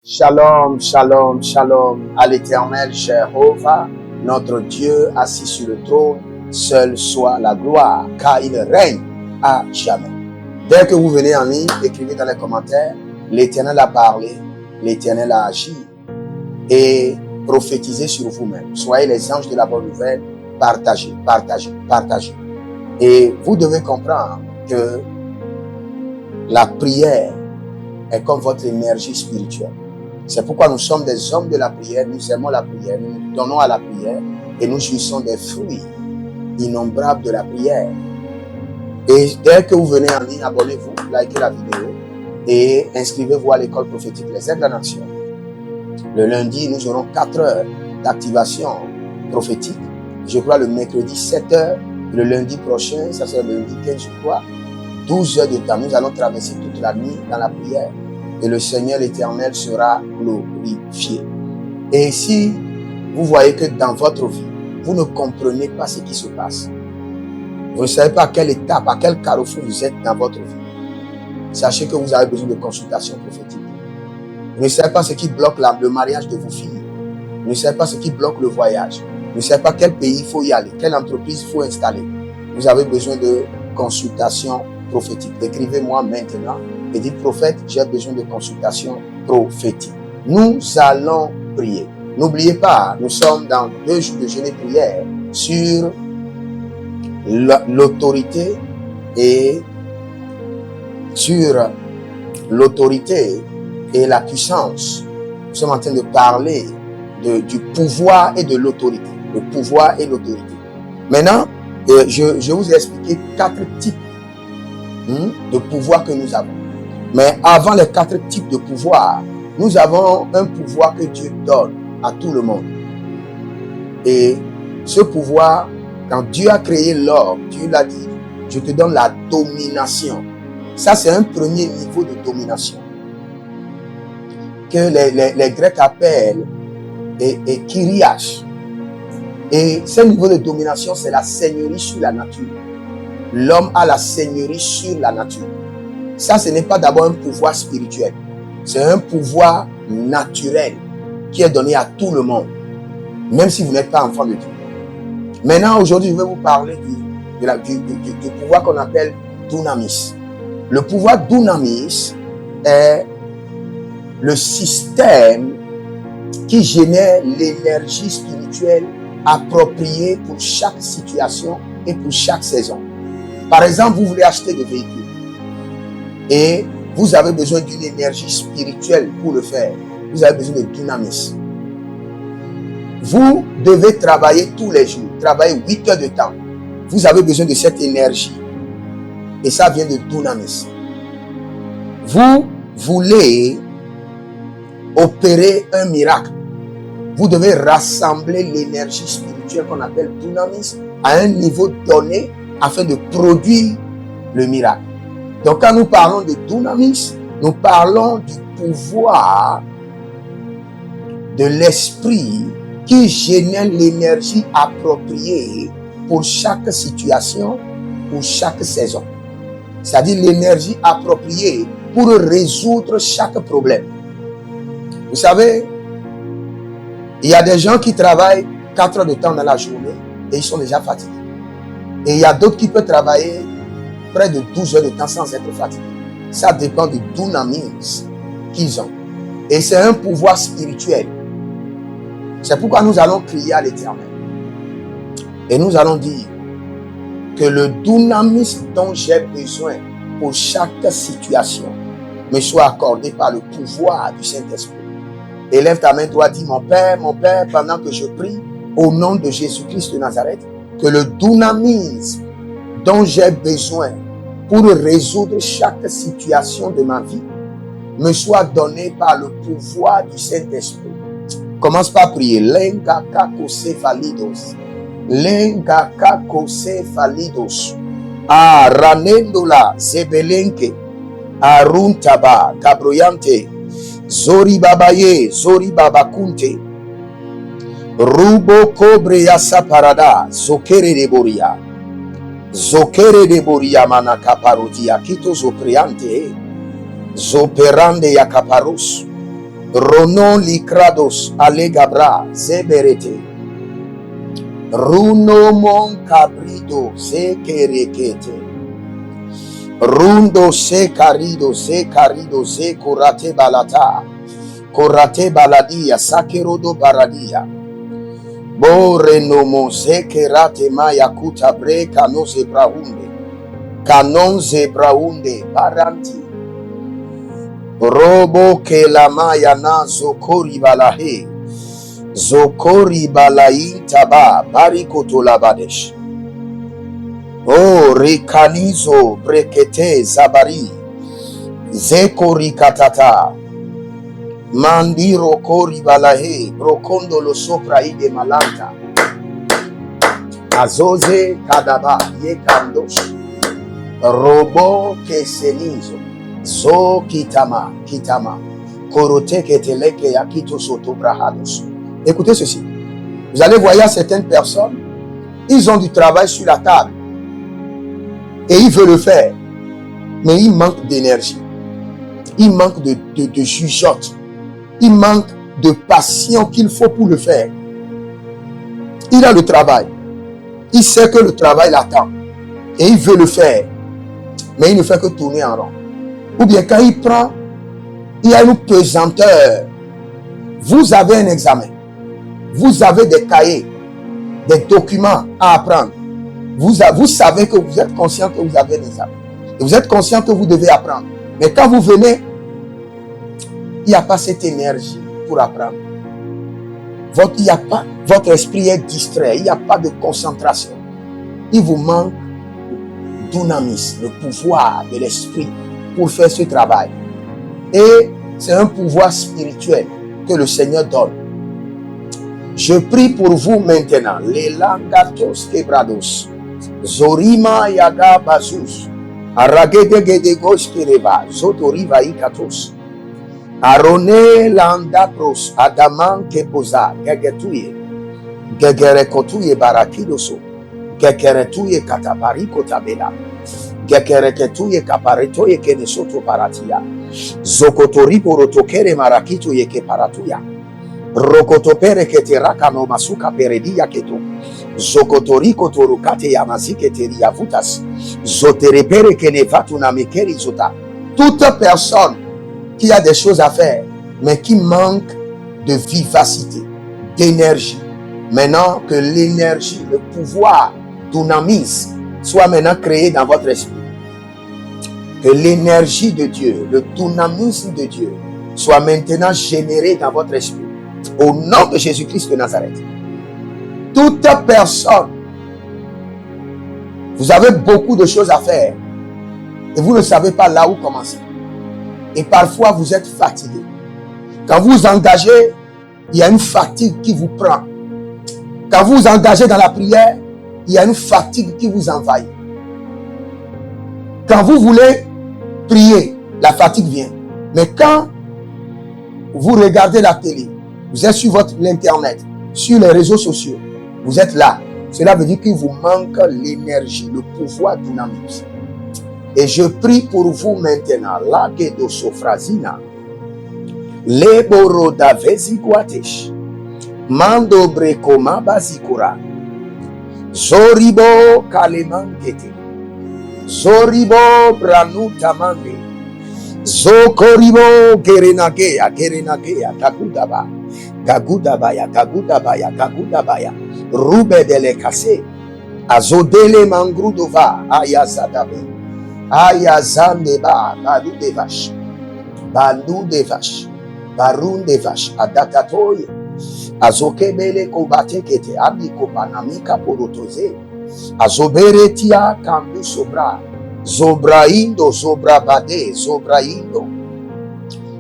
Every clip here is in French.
Shalom, shalom, shalom à l'Éternel Jéhovah, notre Dieu assis sur le trône, seul soit la gloire, car il règne à jamais. Dès que vous venez en ligne, écrivez dans les commentaires, l'Éternel a parlé, l'Éternel a agi, et prophétisez sur vous-même. Soyez les anges de la bonne nouvelle, partagez, partagez, partagez. Et vous devez comprendre que la prière est comme votre énergie spirituelle. C'est pourquoi nous sommes des hommes de la prière, nous aimons la prière, nous nous donnons à la prière et nous jouissons des fruits innombrables de la prière. Et dès que vous venez en ligne, abonnez-vous, likez la vidéo et inscrivez-vous à l'école prophétique Les Aides de la Nation. Le lundi, nous aurons 4 heures d'activation prophétique. Je crois le mercredi 7 heures, le lundi prochain, ça sera le lundi 15, je crois, 12 heures de temps. Nous allons traverser toute la nuit dans la prière. Et le Seigneur l'Éternel sera glorifié. Et si vous voyez que dans votre vie, vous ne comprenez pas ce qui se passe, vous ne savez pas à quelle étape, à quel carrefour vous êtes dans votre vie, sachez que vous avez besoin de consultation prophétique. Vous ne savez pas ce qui bloque le mariage de vos filles. Vous ne savez pas ce qui bloque le voyage. Vous ne savez pas quel pays il faut y aller, quelle entreprise il faut installer. Vous avez besoin de consultation prophétique. Écrivez-moi maintenant et dites, prophète, j'ai besoin de consultation prophétique. Nous allons prier. N'oubliez pas, nous sommes dans 2 jours de jeûne et prière sur l'autorité et la puissance. Nous sommes en train de parler du pouvoir et de l'autorité. Le pouvoir et l'autorité. Maintenant, je vous ai expliqué 4 types de pouvoir que nous avons. Mais avant les 4 types de pouvoir, nous avons un pouvoir que Dieu donne à tout le monde. Et ce pouvoir, quand Dieu a créé l'homme, Dieu l'a dit, je te donne la domination. Ça, c'est un premier niveau de domination que les Grecs appellent et Kyriach. Et ce niveau de domination, c'est la seigneurie sur la nature. L'homme a la seigneurie sur la nature. Ça, ce n'est pas d'abord un pouvoir spirituel. C'est un pouvoir naturel qui est donné à tout le monde, même si vous n'êtes pas enfant de Dieu. Maintenant, aujourd'hui, je vais vous parler du pouvoir qu'on appelle Dunamis. Le pouvoir Dunamis est le système qui génère l'énergie spirituelle appropriée pour chaque situation et pour chaque saison. Par exemple, vous voulez acheter des véhicules et vous avez besoin d'une énergie spirituelle pour le faire. Vous avez besoin de Dunamis. Vous devez travailler tous les jours, travailler 8 heures de temps. Vous avez besoin de cette énergie et ça vient de Dunamis. Vous voulez opérer un miracle. Vous devez rassembler l'énergie spirituelle qu'on appelle Dunamis à un niveau donné afin de produire le miracle. Donc quand nous parlons de Dunamis, nous parlons du pouvoir de l'esprit qui génère l'énergie appropriée pour chaque situation, pour chaque saison. C'est-à-dire l'énergie appropriée pour résoudre chaque problème. Vous savez, il y a des gens qui travaillent 4 heures de temps dans la journée et ils sont déjà fatigués. Et il y a d'autres qui peuvent travailler près de 12 heures de temps sans être fatigués. Ça dépend du Dunamis qu'ils ont. Et c'est un pouvoir spirituel. C'est pourquoi nous allons crier à l'Éternel. Et nous allons dire que le Dunamis dont j'ai besoin pour chaque situation me soit accordé par le pouvoir du Saint-Esprit. Élève ta main droite, dis, mon Père, pendant que je prie, au nom de Jésus-Christ de Nazareth, que le Dunamis dont j'ai besoin pour résoudre chaque situation de ma vie me soit donné par le pouvoir du Saint-Esprit. Commence par prier. Lengakakosefalidos. Ranendola zebelenke. Aruntaba kabroyante. Zori babaye, zori babakunte. Rubo kobre yasa parada, zokere de boria. Zokere de boria manaka parodia, kito zopriante. Zoperande yakaparus. Ronon likrados alegabra zeberete. Runo mon cabrido se kerekete. Rundo se carido se curate balata. Corate baladia sakerodo baradia. Bore no mon se kerate maya kuta bre kano zebraunde. Kanon zebraunde baranti. Robo ke la maya na zokori balahe. Zokori balain taba barikoto labadesh. O rekanizo brekete zabari. Zekori katata. Mandiro kori balahe. Brokondo lo sopra ide malanta. Azoze kadaba ye kandosh. Robo kesenizo. Zo kitama. Korote keteleke yakito soto brahados. Écoutez ceci. Vous allez voir certaines personnes, ils ont du travail sur la table. Et ils veulent le faire. Mais il manque d'énergie. Il manque de jugeote. Il manque de passion qu'il faut pour le faire. Il a le travail. Il sait que le travail l'attend. Et il veut le faire. Mais il ne fait que tourner en rond. Ou bien quand il prend, il y a une pesanteur. Vous avez un examen. Vous avez des cahiers, des documents à apprendre. Vous savez que vous êtes conscient que vous avez un examen. Et vous êtes conscient que vous devez apprendre. Mais quand vous venez, il n'y a pas cette énergie pour apprendre. Votre esprit est distrait. Il n'y a pas de concentration. Il vous manque dunamis, le pouvoir de l'esprit pour faire ce travail. Et c'est un pouvoir spirituel que le Seigneur donne. Je prie pour vous maintenant. Les langatos quebrados. Zorima yaga bazus. Aragedegedegos kereba. Zotoriva ikatos. Arone landapros. Adaman kepoza. Gegetuye. Gegerekotuye barakidoso. Gegeretuye katabariko tabela. Gegereketuye kaparetoye kenesoto paratia. Zokotori porotokere marakito yeke paratuya. Rokotopere kete rakano masuka peredia keto. Zokotoriko torukate yamazike teria vutas. Zoterepere kenevatu na mekeri zota. Toute personne qui a des choses à faire, mais qui manque de vivacité, d'énergie. Maintenant que l'énergie, le pouvoir, dunamis, soit maintenant créé dans votre esprit. Que l'énergie de Dieu, le dynamisme de Dieu, soit maintenant généré dans votre esprit. Au nom de Jésus-Christ de Nazareth. Toute personne, vous avez beaucoup de choses à faire et vous ne savez pas là où commencer. Et parfois vous êtes fatigué. Quand vous vous engagez, il y a une fatigue qui vous prend. Quand vous vous engagez dans la prière, il y a une fatigue qui vous envahit. Quand vous voulez prier, la fatigue vient. Mais quand vous regardez la télé, vous êtes sur l'internet, sur les réseaux sociaux, vous êtes là. Cela veut dire qu'il vous manque l'énergie, le pouvoir dynamique. Et je prie pour vous maintenant. Lagedo sofrazina. Leboro da veziguatesh. Mando brekoma bazikura. Zoribo kalemangete. Zoribo branuta mande. Zokoribo gerenagea kagudaba. Kagudabaya. Rube dele kase. Azodele mangrudova. Ayazadabe. Ayazandeba. Bandu devash. Barun devash. Adakatoye. Azokebele kobate kete. Abiko panamika porotoze. Azoberetia kambu sobra. Zobraindo, zobrabade, zobraindo.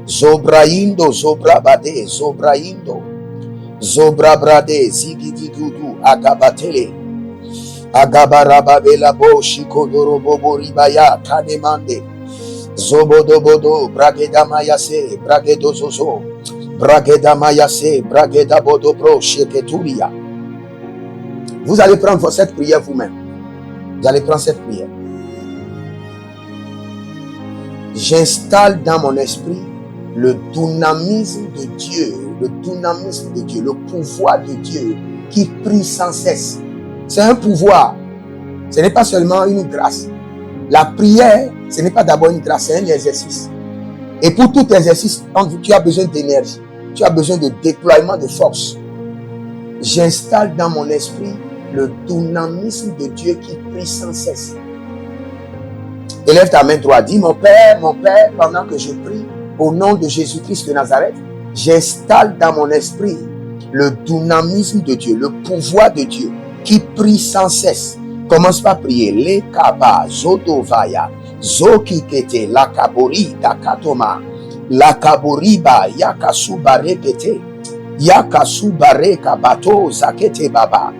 Zobraindo, zobrabade, zobraindo. Zobrabrade, zigidigudu, agabatele. Agabarababela bo, shikodorobobo ribaya, kanemande. Zobodobodo, bragedamayase, bragedozozo. Bragedamayase, bragedabodobro, sheketuria. Vous allez prendre cette prière vous-même. Vous allez prendre cette prière. J'installe dans mon esprit le dynamisme de Dieu, le pouvoir de Dieu qui prie sans cesse. C'est un pouvoir, ce n'est pas seulement une grâce. La prière, ce n'est pas d'abord une grâce, c'est un exercice. Et pour tout exercice, tu as besoin d'énergie, tu as besoin de déploiement de force. J'installe dans mon esprit le dynamisme de Dieu qui prie sans cesse. Élève ta main droite, dis mon Père, pendant que je prie, au nom de Jésus-Christ de Nazareth, j'installe dans mon esprit le dynamisme de Dieu, le pouvoir de Dieu qui prie sans cesse. Commence par prier. Le kaba zodovaya zokikete lakabori dakatoma lakaboriba yakasubarekete yakasubareka bato zakete baba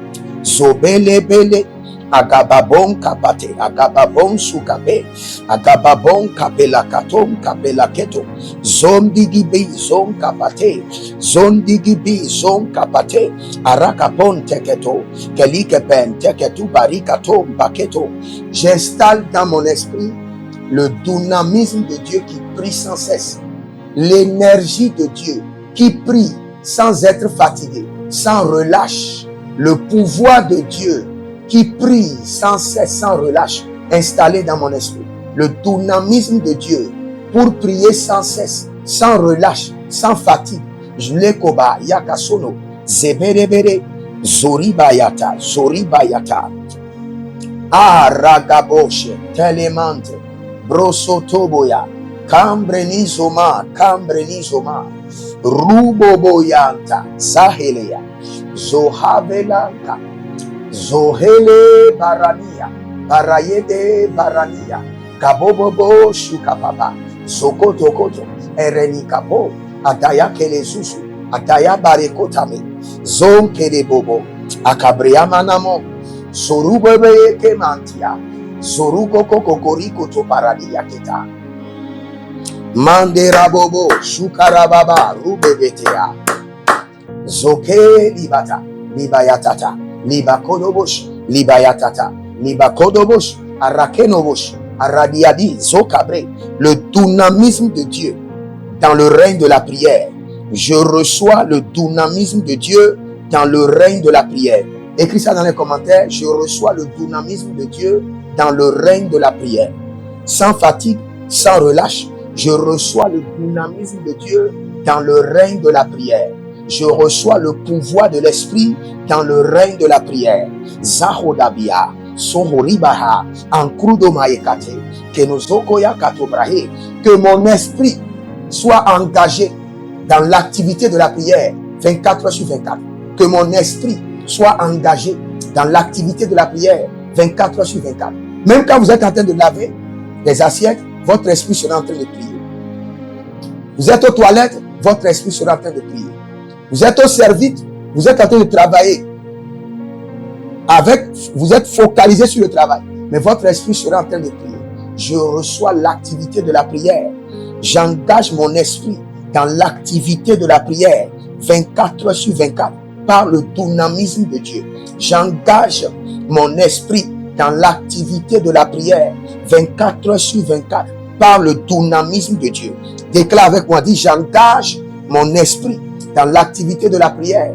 zobelebele agababon kapate agababon sukabe agababon kapela katom kapela keto zondigibi zon kapate zondigibi zon kapate arakapon teketo kelikepen teketu barikato baketo. J'installe dans mon esprit le dynamisme de Dieu qui prie sans cesse, l'énergie de Dieu qui prie sans être fatigué, sans relâche, le pouvoir de Dieu qui prie sans cesse, sans relâche, installé dans mon esprit. Le dynamisme de Dieu pour prier sans cesse, sans relâche, sans fatigue. Jlekoba yakasono zeberebere zoribayata zoribayata aragaboshe telemante brosotoboya kambrenizoma ruboboyanta zaheleya zohavelanta zohele barania barayede barania kabobobo shukapapa zokotokoto erenikapo adaya kelesusu adaya barekotame zonkelebobo akabriamanamo zorubebe kemantia zorukokokorico to paradia kita manderabobo shukarababa rubebetea zoke libata libayatata libakodobosh libayatata libakodobosh arakenobosh aradiadi zokabre. Le dynamisme de Dieu dans le règne de la prière. Je reçois le dynamisme de Dieu dans le règne de la prière. Écris ça dans les commentaires. Je reçois le dynamisme de Dieu dans le règne de la prière. Sans fatigue, sans relâche, je reçois le dynamisme de Dieu dans le règne de la prière. Je reçois le pouvoir de l'esprit dans le règne de la prière. Zahodabia, Sohoribaha, Ankrudomaekate, Kenozokoya Katobrahe, que mon esprit soit engagé dans l'activité de la prière 24 heures sur 24. Que mon esprit soit engagé dans l'activité de la prière 24 heures sur 24. Même quand vous êtes en train de laver les assiettes, votre esprit sera en train de prier. Vous êtes aux toilettes, votre esprit sera en train de prier. Vous êtes au service, vous êtes en train de travailler. Vous êtes focalisé sur le travail, mais votre esprit sera en train de prier. Je reçois l'activité de la prière. J'engage mon esprit dans l'activité de la prière 24 heures sur 24 par le dynamisme de Dieu. J'engage mon esprit dans l'activité de la prière 24 heures sur 24 par le dynamisme de Dieu. Déclare avec moi, dis, j'engage mon esprit dans l'activité de la prière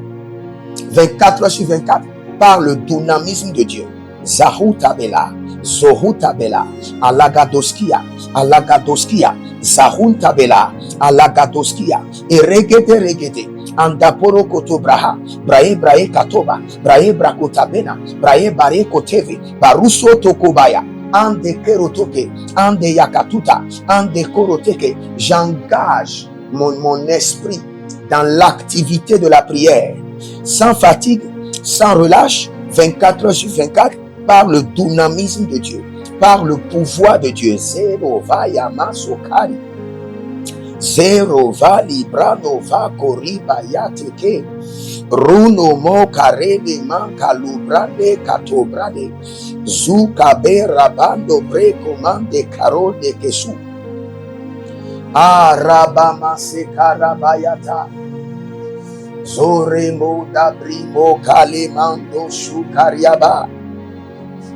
24 heures sur 24 par le dynamisme de Dieu. Zahutabela, Zohutabela, Alagadoskia, Zahuntabela, Alagadoskia, regete, Andaporo kotobraha, brae katoba, brae brakotabena, brae bare koteve, baruso tokobaya, ande kerotoke, ande yakatuta, ande koroteke. J'engage mon esprit dans l'activité de la prière, sans fatigue, sans relâche, 24 heures sur 24, par le dynamisme de Dieu, par le pouvoir de Dieu. Zero va yamasokari, zero va librano va koriba yateke, runo mo karebe manka lubrande katobrade, zukabe rabando bre komande karode kesu, arabama sekarabayata, zoremo dabrimo kalemando shukariaba,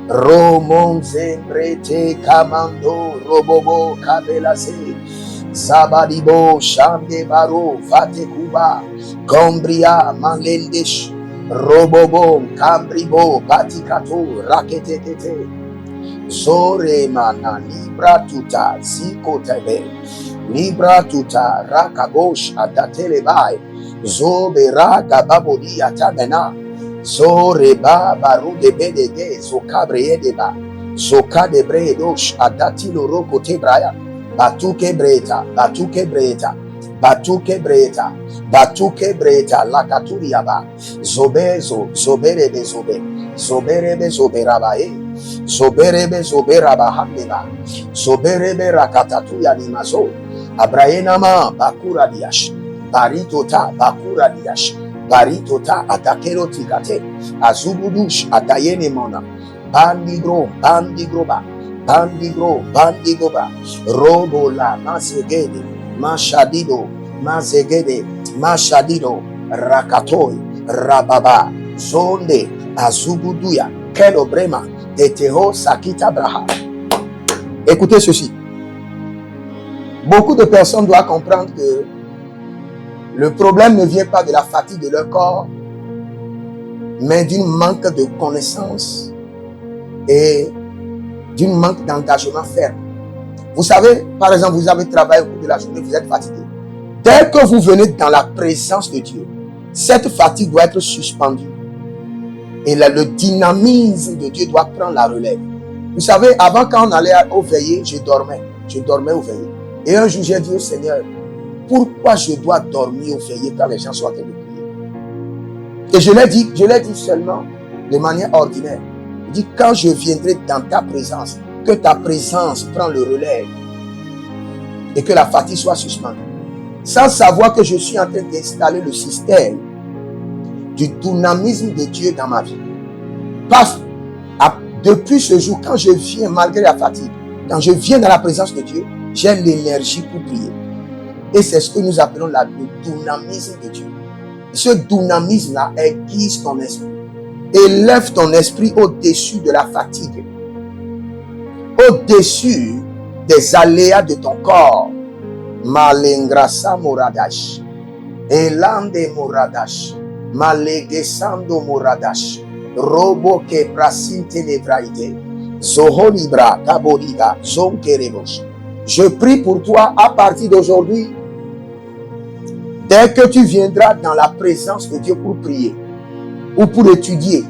Romon zembrete kamando robobo kabelase Zabadibo, Shande Baro, Vatekuba, Gombria, Malendesh, Robobo, Cambribo, Batikato, Raketekete, Zore Mana, Libra Tuta, Ziko Tebe, Libra Tuta, Rakagosh, Adatelebai, Zobera, Gababodi, Atabena, Zoreba, Baru de Bedege, Zokabre Deba, Zoka de Bredosh, Adatilo Roko Tebraya, Batuke Breta, Batuke Breta, Batuke Breta, Batuke Breta, Lakaturiaba, Zobezo, Zoberebe Zobe, Zoberebe Zoberabae, Zoberebe Zoberaba Handeba, Zoberebe Rakatatuya Nimazo, Abraenama, Bakura Diash, Baritota, Bakura Diash, Baritota, Atakero Tigate, Azubudush, Atayene Mona, Bandigro, Bandigroba, Bandigro, Bandigoba, Robola, Mazegede, Mashadido, Mazegede, Mashadido, Rakatoy, Rababa, Zonde, Azubuduya, Kelobrema, Teteho, Sakita Braha. Écoutez ceci. Beaucoup de personnes doivent comprendre que le problème ne vient pas de la fatigue de leur corps, mais d'un manque de connaissance et d'un manque d'engagement ferme. Vous savez, par exemple, vous avez travaillé au cours de la journée, vous êtes fatigué. Dès que vous venez dans la présence de Dieu, cette fatigue doit être suspendue. Et là, le dynamisme de Dieu doit prendre la relève. Vous savez, avant, quand on allait au veillées, je dormais au veillées. Et un jour, j'ai dit au Seigneur, pourquoi je dois dormir au veillées quand les gens sont en train de prier? Et je l'ai dit seulement de manière ordinaire. Je dis, quand je viendrai dans ta présence, que ta présence prend le relais et que la fatigue soit suspendue. Sans savoir que je suis en train d'installer le système du dynamisme de Dieu dans ma vie. Parce depuis ce jour, quand je viens malgré la fatigue, quand je viens dans la présence de Dieu, j'ai l'énergie pour prier. Et c'est ce que nous appelons le dynamisme de Dieu. Ce dynamisme-là aiguise ton esprit. Élève ton esprit au-dessus de la fatigue. Au-dessus des aléas de ton corps. Malengrasa moradash. Elande moradash. Malegesando moradash. Robo ke prasinte nevraide. Zoholibra kaboliga zonkerebosh. Je prie pour toi à partir d'aujourd'hui. Dès que tu viendras dans la présence de Dieu pour prier ou pour étudier,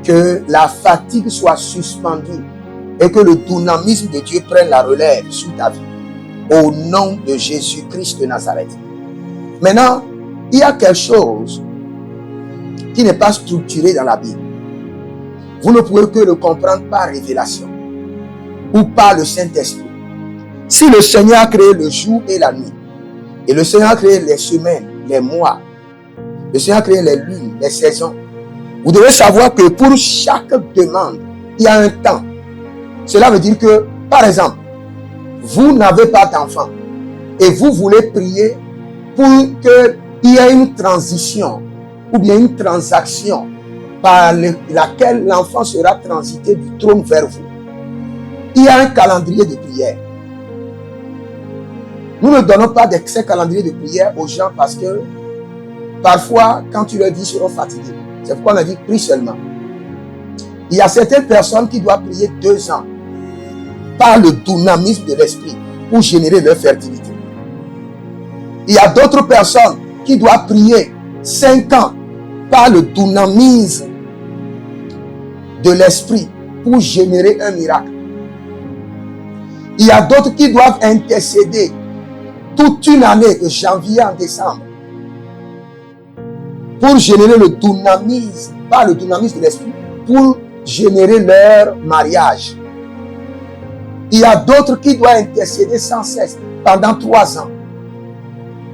que la fatigue soit suspendue et que le dynamisme de Dieu prenne la relève sur ta vie. Au nom de Jésus-Christ de Nazareth. Maintenant, il y a quelque chose qui n'est pas structuré dans la Bible. Vous ne pouvez que le comprendre par révélation ou par le Saint-Esprit. Si le Seigneur a créé le jour et la nuit, et le Seigneur a créé les semaines, les mois, le Seigneur a créé les lunes, les saisons, vous devez savoir que pour chaque demande, il y a un temps. Cela veut dire que, par exemple, vous n'avez pas d'enfant et vous voulez prier pour qu'il y ait une transition ou bien une transaction par laquelle l'enfant sera transité du trône vers vous. Il y a un calendrier de prière. Nous ne donnons pas ces calendriers de prière aux gens parce que parfois, quand tu leur dis, ils seront fatigués. C'est pourquoi on a dit, prie seulement. Il y a certaines personnes qui doivent prier 2 ans par le dynamisme de l'esprit pour générer leur fertilité. Il y a d'autres personnes qui doivent prier 5 ans par le dynamisme de l'esprit pour générer un miracle. Il y a d'autres qui doivent intercéder toute une année de janvier en décembre pour générer le dynamisme, par le dynamisme de l'esprit, pour générer leur mariage. Il y a d'autres qui doivent intercéder sans cesse pendant 3 ans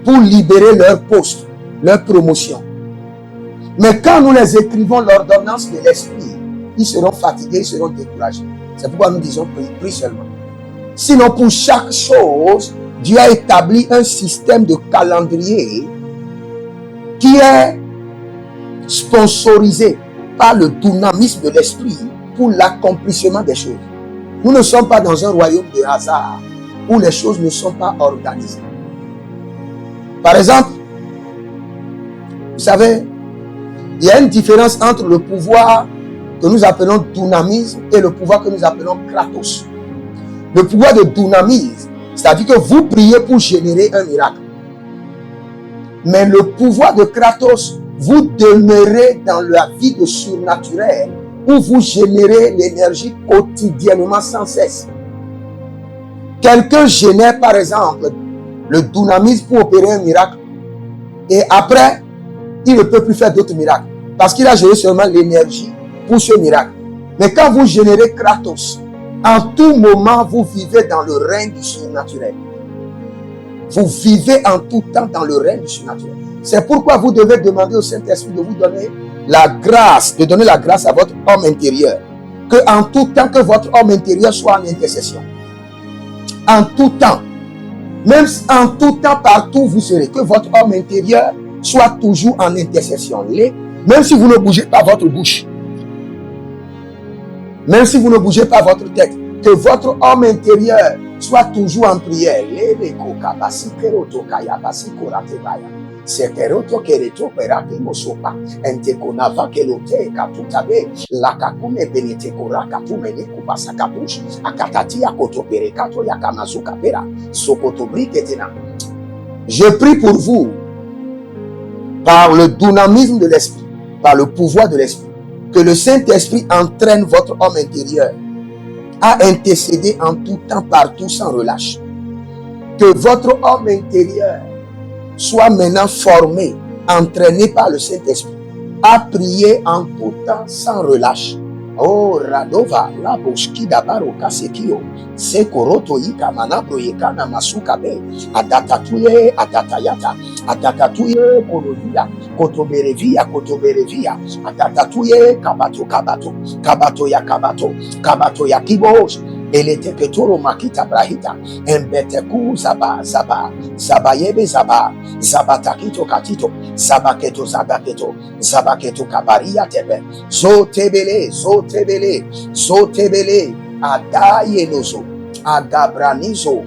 pour libérer leur poste, leur promotion. Mais quand nous les écrivons l'ordonnance de l'esprit, ils seront fatigués, ils seront découragés. C'est pourquoi nous disons prie seulement. Sinon, pour chaque chose, Dieu a établi un système de calendrier qui est sponsorisé par le dynamisme de l'esprit pour l'accomplissement des choses. Nous ne sommes pas dans un royaume de hasard. où les choses ne sont pas organisées. Par exemple, vous savez, il y a une différence entre le pouvoir que nous appelons dynamisme et le pouvoir que nous appelons kratos. Le pouvoir de dynamisme, c'est-à-dire que vous priez pour générer un miracle. Mais le pouvoir de kratos, vous demeurez dans la vie de surnaturel où vous générez l'énergie quotidiennement sans cesse. Quelqu'un génère par exemple le dynamisme pour opérer un miracle et après, il ne peut plus faire d'autres miracles parce qu'il a géré seulement l'énergie pour ce miracle. Mais quand vous générez kratos, en tout moment, vous vivez dans le règne du surnaturel. Vous vivez en tout temps dans le règne du surnaturel. C'est pourquoi vous devez demander au Saint-Esprit de vous donner la grâce, de donner la grâce à votre homme intérieur. Que en tout temps, que votre homme intérieur soit en intercession. En tout temps. Même en tout temps, partout où vous serez. Que votre homme intérieur soit toujours en intercession. Même si vous ne bougez pas votre bouche. Même si vous ne bougez pas votre tête. Que votre homme intérieur soit toujours en prière. Sekeroto kereto peraki mosopa entekonava kelote katutabe lakakume benete koraka tumene kubasa kapush akatati akoto perekato yakamazuka pera sokoto briketena. Je prie pour vous par le dynamisme de l'esprit, par le pouvoir de l'esprit, que le Saint-Esprit entraîne votre homme intérieur à intercéder en tout temps, partout, sans relâche. Que votre homme intérieur soit maintenant formé, entraîné par le Saint-Esprit, à prier en tout temps sans relâche. Oh, Radova, la boski dabaro kasekio, sekoroto yika manabro yekana masukabe, adatatuye, adatayata, adatatuye, kolovia, kotoberevia, adatatuye, kabato, kabato ya kibos, elete ketoro makita brahita, embeteku zabayebe zabatakito katito, zabaketo kabaria tebe, Zotebele, Adayenozo, Agabranizo,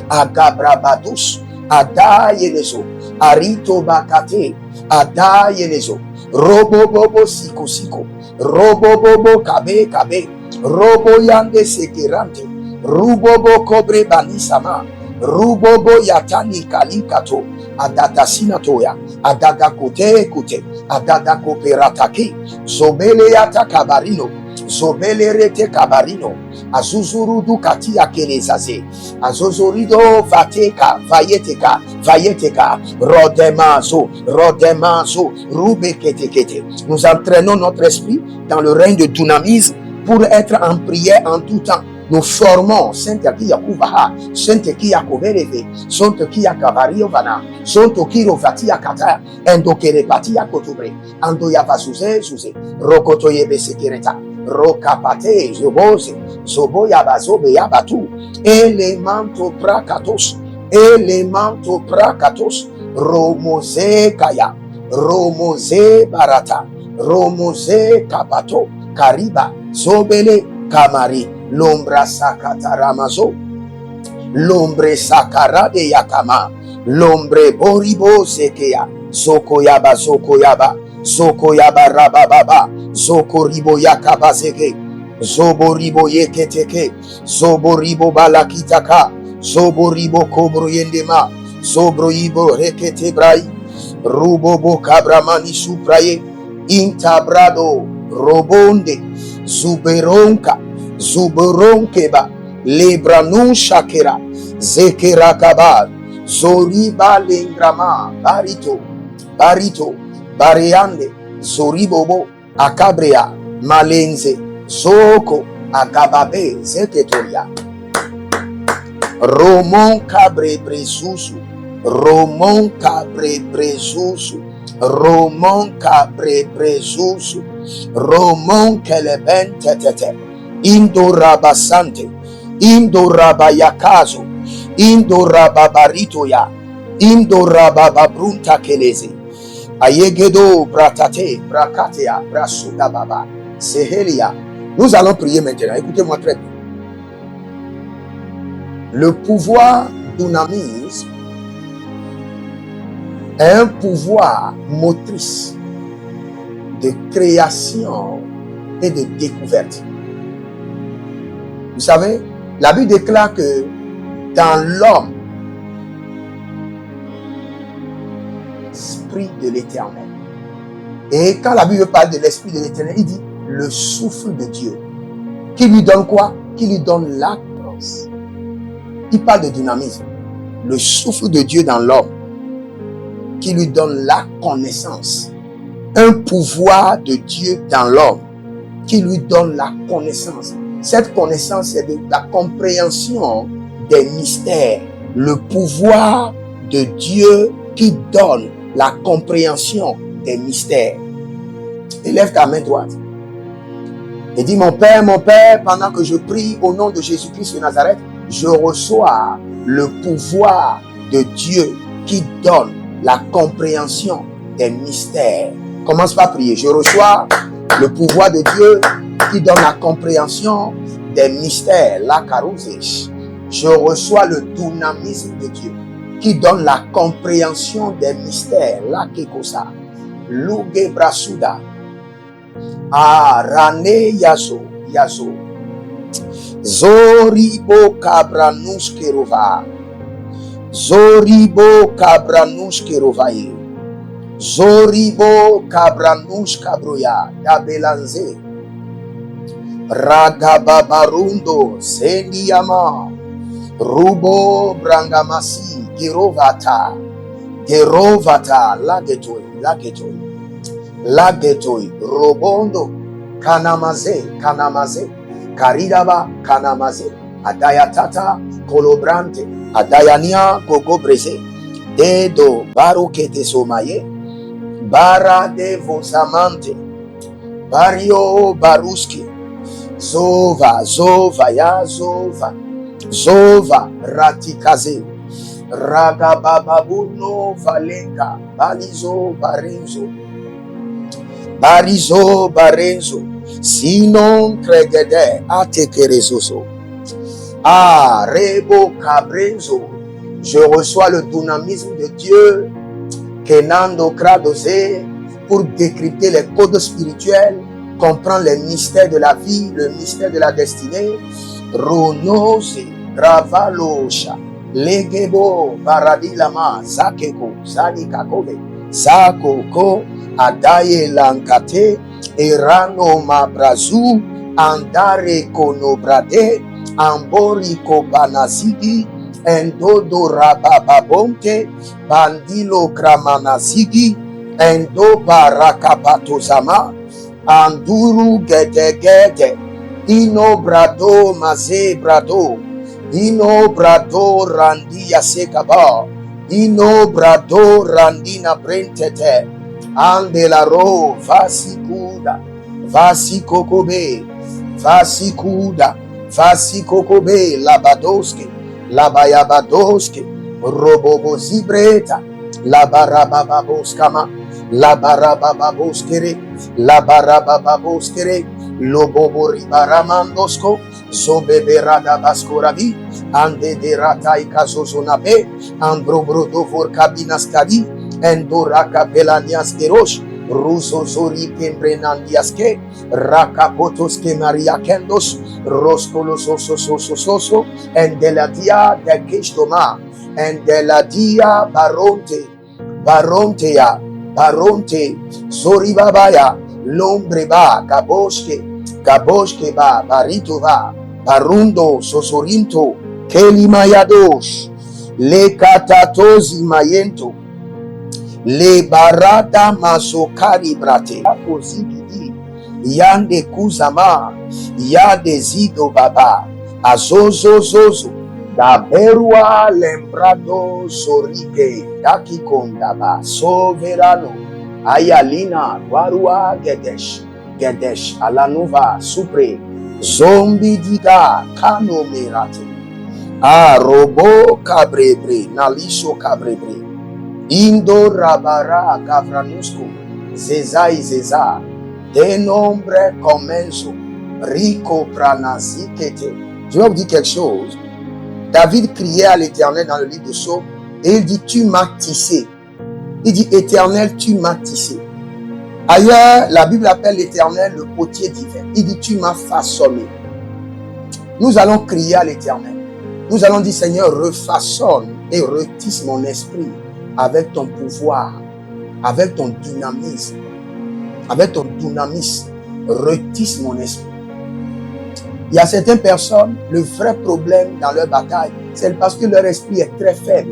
Agabrabadus, Adayenezo, Arito Bakate, Adayenezo, Robobobo Siko, Robobobo Kabe, Robo Yande Sekerante, Rubobo Kobre Banisama, Rubobo Yatani Kalikato, Adada Sinatoya, Adada Kote, Adada Koperataki, Zobele Yata Kabarino, Zobele Rete Kabarino, Azuzurudu Katia Kenezaze, Azozorido Vayeteka, Rodemazo, Rubekete. Nous entraînons notre esprit dans le règne de dynamisme pour être en prière en tout temps. Nous formons Saint-Aki Yakubaha, Saint-Aki Yakobereve, Saint-Aki Yakabariovana, Saint-Aki Rovati Yakata, Endokerepati Yakotobre, Ando Yavazuze, Rokoto Yebe Sekereta, Rokapate, Zobo Yabazobe Yabatu, Elemanto Prakatos, Romose Kaya, Romose Barata, Romose Kapato, Kariba, Zobele Kamari, Lombra sakata ramazo, lombre sakara de yakama, lombre boribo sekea, zokoyaba rabababa, zokoribo yakaba zeke, zoboribo yeketeke, zoboribo balakitaka, zoboribo kobro yendema, zobroibo rekete brai, rubobo kabramani supraye, intabrado, robonde, Zuberonkeba, Lebranun Shakera, Zekerakaba, Zoriba Lengrama, Barito, Bareande, Zoribobo, Akabrea, Malenze, Zoko, Agababe, Zeketoria, Romon Cabre Brezuzu, Romon Keleben Tete, Indorabasante, Indorabayakazo, Indorababaritoya, Indorababrunta Keleze, Ayegedo Bratate, Brakatea, Brasudababa, Sehelia. Nous allons prier maintenant. Écoutez-moi très bien. Le pouvoir dunamis est un pouvoir motrice de création et de découverte. Vous savez, la Bible déclare que dans l'homme, l'esprit de l'Éternel. Et quand la Bible parle de l'esprit de l'Éternel, il dit le souffle de Dieu. Qui lui donne quoi? Qui lui donne la grâce. Il parle de dynamisme. Le souffle de Dieu dans l'homme, qui lui donne la connaissance. Un pouvoir de Dieu dans l'homme, qui lui donne la connaissance. Cette connaissance, c'est de la compréhension des mystères. Le pouvoir de Dieu qui donne la compréhension des mystères. Élève ta main droite et dis, mon Père, pendant que je prie au nom de Jésus-Christ de Nazareth, je reçois le pouvoir de Dieu qui donne la compréhension des mystères. Commence par prier. Je reçois le pouvoir de Dieu qui donne la compréhension des mystères. La carousesh. Je reçois le dynamisme de Dieu qui donne la compréhension des mystères. La kekosa. Luge brasuda. Ah, rane yazo. Zoribo kabranushkerova. Zoribo kabranushkerovaye. Zoribo kabranushkabroya. Dabelanze. Ragababarundo. Sendiyama. Rubo brangamasi. Gerovata. Lagetoi. Robondo. Kanamaze. Karidaba. Kanamaze. Adayatata. Kolobrante. Adayania. Gogobreze. Dedo. Barukete somaye. Bara de vosamante. Bario baruski. Zova. Zova ratikaze. Ragabababuno valenka. Barizo barenzo. Sinon cregede atekerezoso. Ah, rebo cabrenzo. Je reçois le dynamisme de Dieu. Kenando kradose. Pour décrypter les codes spirituels. Comprendre les mystères de la vie. Le mystère de la destinée. Ronose. Gravalosha. Legebo baradilama zakeko zadikakove zakoko adaye lankate erano mabrazu andare konobrade ambori kobanazigi endodo rabababonte bandilo kramanazigi endo barakapatozama anduru gedegede ino brado maze brado Ino brado randia sekaba. Ino brado randina brentete. Andela ro vasikuda. Vasikokobe. Vasikokobe. Labadoske. Labayabadoske. Robobo zibreta. Labarabababoskama. Labarabababoskere. Lobobo ribaramandosko. Zobeberada baskorabi, ande de ratai kazozonabe, ambrobrodo for kabinaskadi, endora kapelanias kerosh, ruso zori kembrenandiaske, rakapotoske maria kendos, roskolosososososo, endeladia de kestoma, endeladia baronte, zori babaya, lombreba, gaboshke ba, barito ba, Barundo sosorinto kelimayadosh le katatozi mayento le barada masokari brate kozigidi yande kuzama yade zido baba azozo da berua lembrado sorike dakikondaba soverano ayalina warua gedesh alanuva supre Zombi diga kano merate. Robo cabrebre, nalisho cabrebre. Indo rabara gavranusco. Zeza. De nombre commenso. Rico pranazikete. Je vais vous dire quelque chose. David criait à l'Éternel dans le livre de Psaumes et il dit, tu m'as tissé. Il dit, Éternel, tu m'as tissé. Ailleurs, la Bible appelle l'Éternel le potier divin. Il dit, tu m'as façonné. Nous allons crier à l'Éternel. Nous allons dire, Seigneur, refaçonne et retisse mon esprit avec ton pouvoir, avec ton dynamisme. Avec ton dynamisme, retisse mon esprit. Il y a certaines personnes, le vrai problème dans leur bataille, c'est parce que leur esprit est très faible.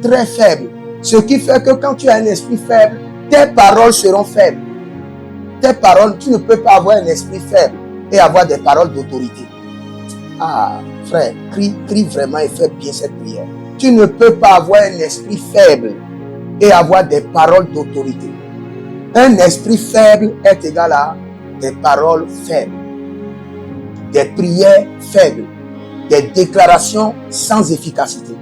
Très faible. Ce qui fait que quand tu as un esprit faible, tes paroles seront faibles. Tes paroles, tu ne peux pas avoir un esprit faible et avoir des paroles d'autorité. Ah, frère, crie vraiment et fais bien cette prière. Tu ne peux pas avoir un esprit faible et avoir des paroles d'autorité. Un esprit faible est égal à des paroles faibles, des prières faibles, des déclarations sans efficacité.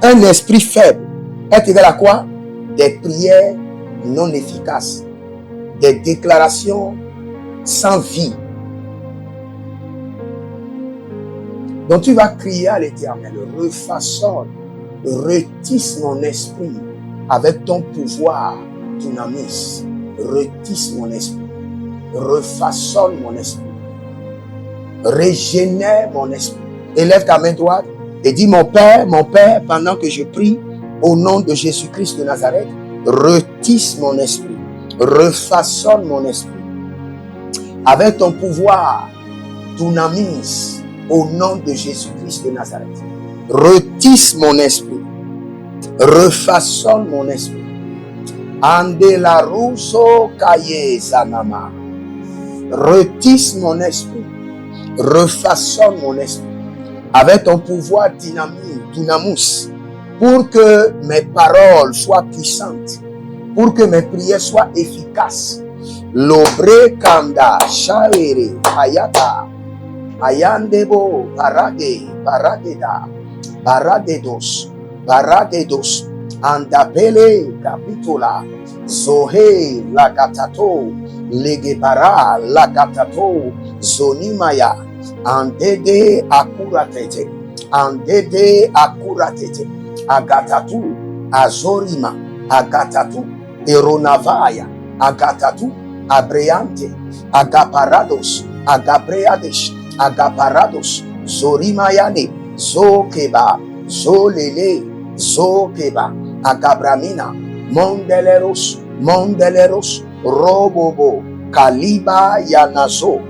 Un esprit faible est égal à quoi? Des prières non efficaces, des déclarations sans vie. Donc tu vas crier à l'Éternel, refaçonne, retisse mon esprit avec ton pouvoir, dynamis, retisse mon esprit, refaçonne mon esprit, régénère mon esprit. Élève ta main droite et dis, mon Père, pendant que je prie, au nom de Jésus-Christ de Nazareth, retisse mon esprit, refaçonne mon esprit, avec ton pouvoir, dynamis, au nom de Jésus-Christ de Nazareth. Retisse mon esprit, refaçonne mon esprit. Ande la ruso kaye zanama. Retisse mon esprit, refaçonne mon esprit avec ton pouvoir dynamus, pour que mes paroles soient puissantes, pour que mes prières soient efficaces. Lobre kanda shaere ayata ayandebo paradeda baradedos andapele capitola zohe lagatato legebara lagatato zonimaya andede akuratete agatatu azorima agatatu eronavaya agatatu abreante agaparados agabreades agaparados zorimayane zokeba zolele zokeba agabramina mondeleros robobo kaliba yanazo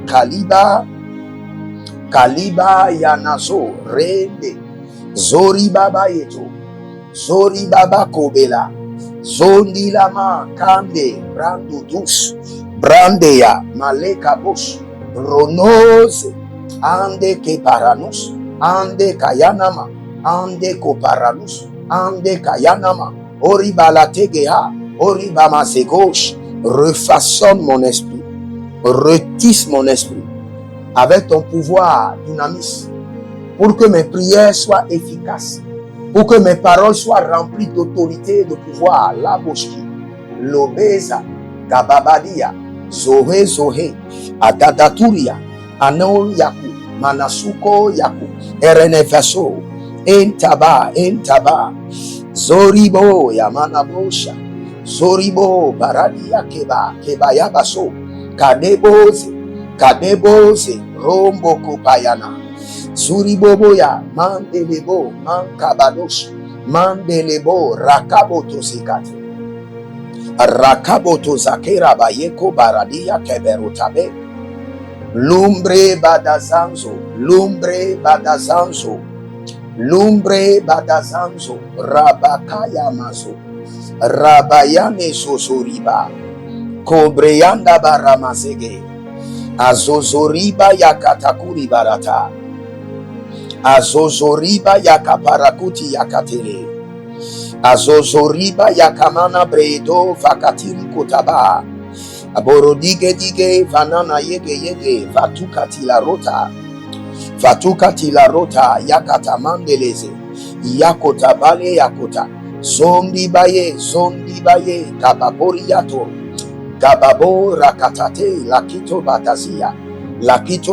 rende zori baba yeto zori baba kobela zondi lama kande brandu dus brandeya maleka bush ronose ande ke paranus ande kayanama ande koparanus ande kayanama oribala tegeha oribama segosh. Refaçonne mon esprit, retisse mon esprit avec ton pouvoir dynamis, pour que mes prières soient efficaces, pour que mes paroles soient remplies d'autorité et de pouvoir. La boshki, l'obesa, gababadia, zohe, agadaturia, anol yaku, manasuko yaku, erenevaso, entaba, zoribo yamanabosha, zoribo baradia kebayabaso, kadeboze, rombo kopayana, zuriboboya, mandelebo, mankabadosh, mandelebo, rakaboto zikate, rakaboto zakera bayeko baradia keberotabe, lumbre badazanzo, rabakaya mazo, rabayane sosoriba, kobreyanda baramazege, azozoriba yakatakuri barata, azozoriba yakaparakuti yakatele, azozoriba yakamana bredo vakatiri kotaba, aborodige vanana yege vatukati la rota yakata mandeleze yakotabale yakota zondi baye kababori yato gababo rakatate lakito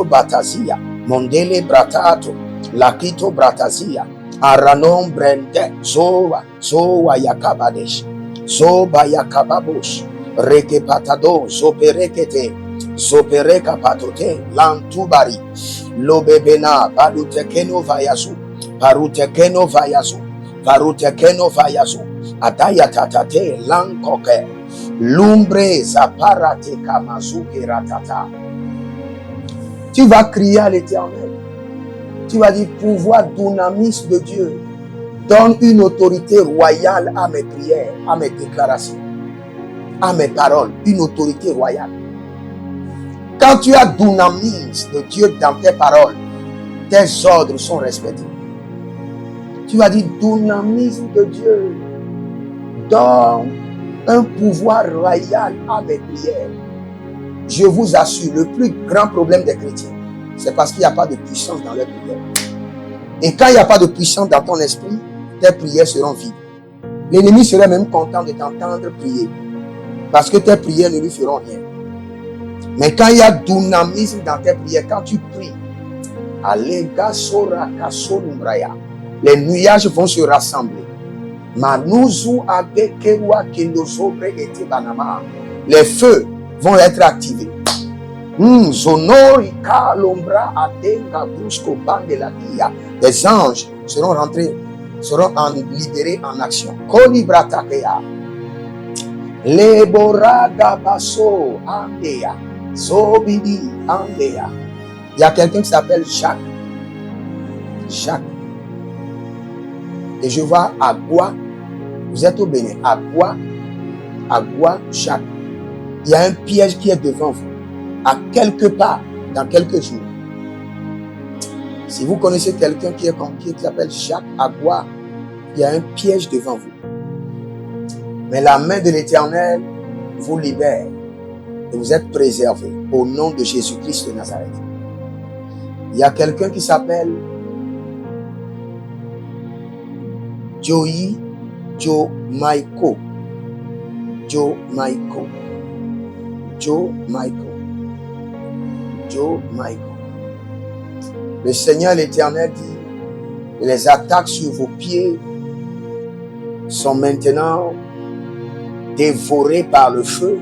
batazia mondele bratato Lakito Bratazia, Aranon Brende, Zoa Yakabadesh, Zoba Yakababush, Reke Patado, Zopereka Patote, Lantubari, Lobebena, Parutekeno Vayazu, Parutekeno Vayazu, Adaya Tatate, Lankoke, Lumbre Zaparate Kamazuke Ratata. Tu vas crier à l'Éternel. Tu vas dire, pouvoir dynamis de Dieu, donne une autorité royale à mes prières, à mes déclarations, à mes paroles, une autorité royale. Quand tu as dynamis de Dieu dans tes paroles, tes ordres sont respectés. Tu vas dire, dynamisme de Dieu, donne un pouvoir royal à mes prières. Je vous assure, le plus grand problème des chrétiens, c'est parce qu'il n'y a pas de puissance dans leurs prières. Et quand il n'y a pas de puissance dans ton esprit, tes prières seront vides. L'ennemi serait même content de t'entendre prier, parce que tes prières ne lui feront rien. Mais quand il y a dynamisme dans tes prières, quand tu pries, les nuages vont se rassembler. Les feux vont être activés. Les anges seront libérés en action. Il y a quelqu'un qui s'appelle Jacques. Et je vois Agua. Vous êtes au Bénin. Agua, Jacques. Il y a un piège qui est devant vous. À quelque part, dans quelques jours. Si vous connaissez quelqu'un qui s'appelle Jacques Agua, il y a un piège devant vous. Mais la main de l'Éternel vous libère et vous êtes préservés au nom de Jésus-Christ de Nazareth. Il y a quelqu'un qui s'appelle Joe Michael. Le Seigneur l'Éternel dit, les attaques sur vos pieds sont maintenant dévorées par le feu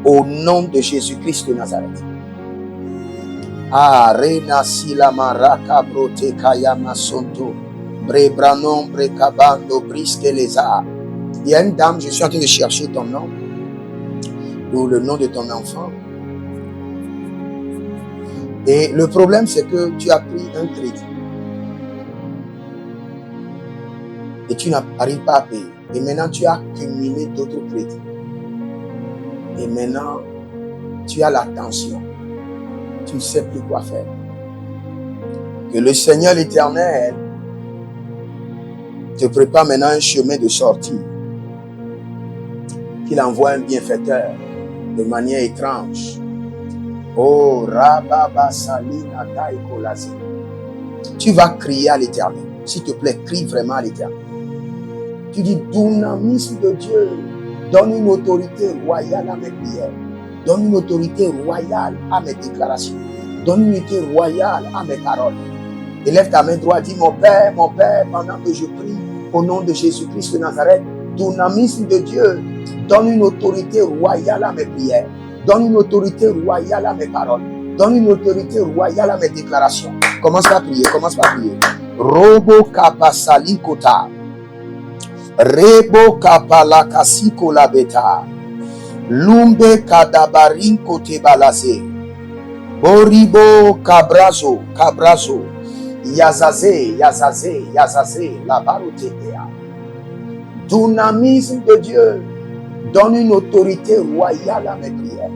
au nom de Jésus-Christ de Nazareth. Arena silamaraka brote kayama sonto brebranon brekabando briske leza. Il y a une dame, je suis en train de chercher ton nom ou le nom de ton enfant. Et le problème, c'est que tu as pris un crédit. Et tu n'arrives pas à payer. Et maintenant, tu as accumulé d'autres crédits. Et maintenant, tu as la tension. Tu ne sais plus quoi faire. Que le Seigneur l'Éternel te prépare maintenant un chemin de sortie. Qu'il envoie un bienfaiteur de manière étrange. Oh, Rababa Salina Taïkolazi. Tu vas crier à l'Éternel. S'il te plaît, crie vraiment à l'Éternel. Tu dis, dynamisme de Dieu, donne une autorité royale à mes prières. Donne une autorité royale à mes déclarations. Donne une autorité royale à mes paroles. Élève ta main droite, dis, mon Père, pendant que je prie au nom de Jésus-Christ de Nazareth, dynamisme de Dieu, donne une autorité royale à mes prières. Donne une autorité royale à mes paroles. Donne une autorité royale à mes déclarations. Commence à prier. Robo kapasali kota. Rebo kapalakasiko la beta. Lumbe kadabarin kote balaze. Boribo kabrazo. Yazaze, la barotekea. Dynamisme de Dieu. Donne une autorité royale à mes prières.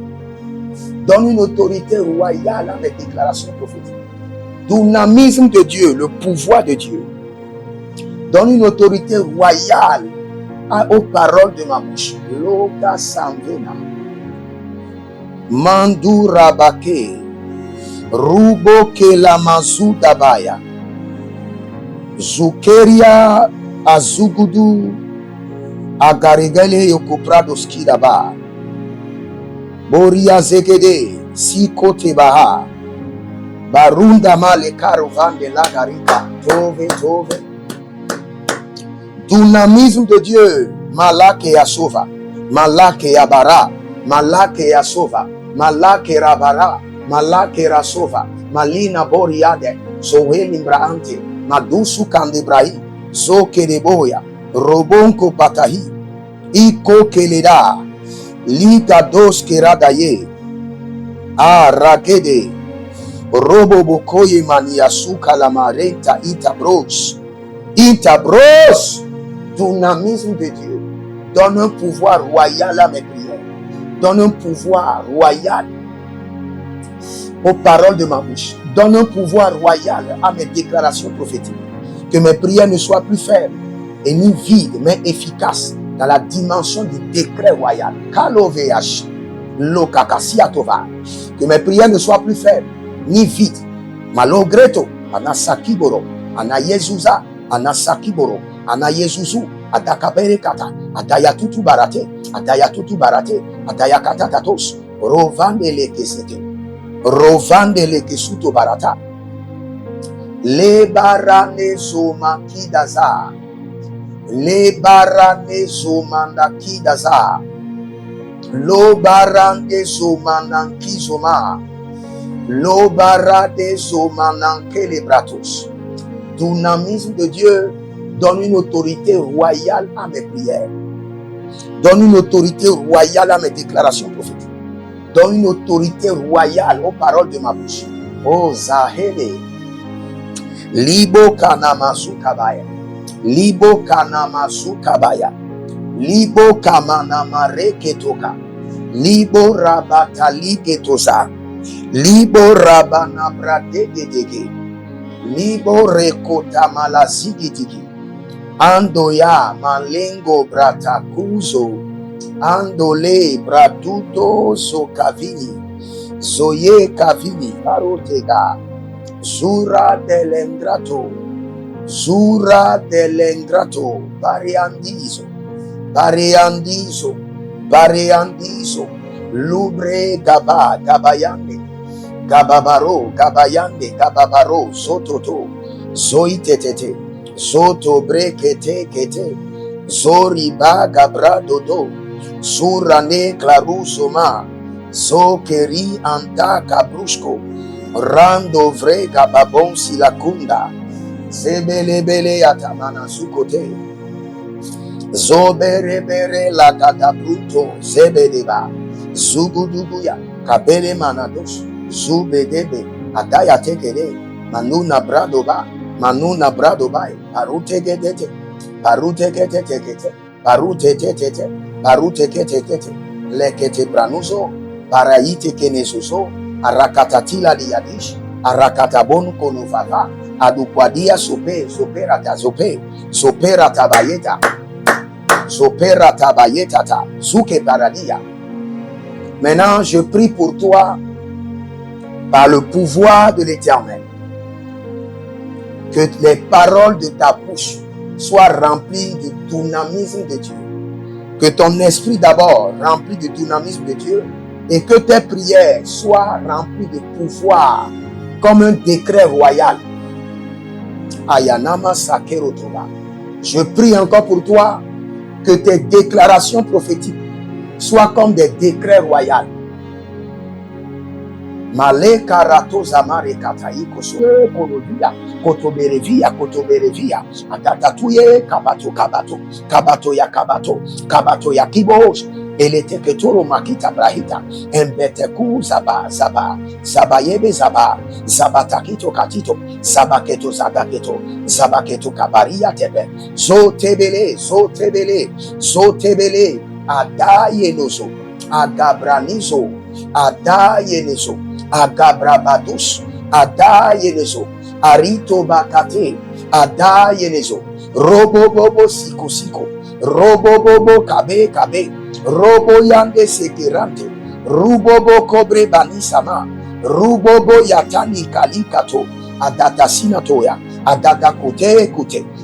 Donne une autorité royale à mes déclarations prophétiques. Dynamisme de Dieu, le pouvoir de Dieu. Donne une autorité royale aux paroles de ma bouche. Loga Sanvena. Mandu Rabake. Rubo Kelamazu Dabaya. Zukeria Azugudu. Agarigale Yokupradoski Daba. Boria Zegede. Sikote Baha. Barunda male carovan de la garita. Tove, tove. Dynamisme de Dieu. Malake Asova. Malake Abara. Malake Asova. Malake Rabara. Malake Rasova. Malina Boriade. Zoel Imbraante. Madusu Kandebrahi. Zo Kedeboya. Robonko Patahi. Iko Keleda. Lika dos Keradaye. Ragede. Robo Bokoye Maniasuka Lamarenta Itabros. Itabros. Dynamisme de Dieu. Donne un pouvoir royal à mes prières. Donne un pouvoir royal aux paroles de ma bouche. Donne un pouvoir royal à mes déclarations prophétiques. Que mes prières ne soient plus faibles et ni vides, mais efficaces dans la dimension du décret royal. Kaloveach, Lokakasiatova. Que mes prières ne soient plus faibles ni vides. Malogreto, Anasakiboro, Anayezuza, Anasakiboro, Anayezuzu, Adakaberekata, Adayatutu Barate, Adayatutu Barate, Adayakatatatos, Rovandele Kesete, Rovandele Kesuto Barata, Le Barane Zoma Kidaza, Le Barane Zomanda Kidaza, Lo Barande Zomananki Zoma, Lo Barade Zomananke les Bratos. Dynamisme de Dieu donne une autorité royale à mes prières. Donne une autorité royale à mes déclarations prophétiques. Donne une autorité royale aux paroles de ma bouche. Oh Zahele. Libo Kanamasu Kabaya. Libo Kanamasu Kabaya. Libo Kamanamare Ketoka. Libo Rabatali Ketosa. Libo Rabana Bradegedege. Libo Rekota Malazigitigi. Andoya Malengo Bratakuzo. Andole Braduto Zokavini. Zoye Kavini. Parotega. Zura delengrato. Zura delengrato. Bariandizo. Bariandizo. Bariandizo. Lubre Gaba. Gabayande. Gababaro, Gabayande, Gababaro, Zototo, Zoitetete, Zoto Brekete, Kete, Zoriba Gabradodo, Surane Clarusoma, Zokeri Anta Cabrushko, Rando Vre Gababon Silakunda, Zebelebele Atamana Sukote, Zoberebere La Gatabruto, Zebedeba, Zuguduguya, Kabele Manados. Zubedebe, Adaya Tekede, Manuna Bradoba, Manuna Bradobai, Parutegedete, Parutekete, Parutetete, Parutekete, Lekete Branuzo, Paraite Kenesuso, Arakatatila Diadish, Arakatabon Konuvava, Adukwadia Sope, Zoperata Zope, Zopera Tabayeta, Zopera Tabayeta, Zuke Paradia. Maintenant, je prie pour toi par le pouvoir de l'Éternel, que les paroles de ta bouche soient remplies du dynamisme de Dieu. Que ton esprit d'abord rempli du dynamisme de Dieu et que tes prières soient remplies de pouvoir comme un décret royal. Ayanama Sakerotoba. Je prie encore pour toi que tes déclarations prophétiques soient comme des décrets royaux. Male karato zamare katai koso kolovia kotoberevia atatatuye kabato ya kibos elete ketoro makita brahita embeteku zabayebe zabatakito katito zabaketo kabaria tebe zotebele adayenozo agabranizo adayenezo Agabrabados, Adayenezo, Arito Bakate, Adayenezo, Robobobo Siko, Robobobo Kabe, Robo Yande Sekirante, Rubobo Kobre Banisama, Rubobo Yatani Kalikato, Adada Sinatoya, Adada Kute,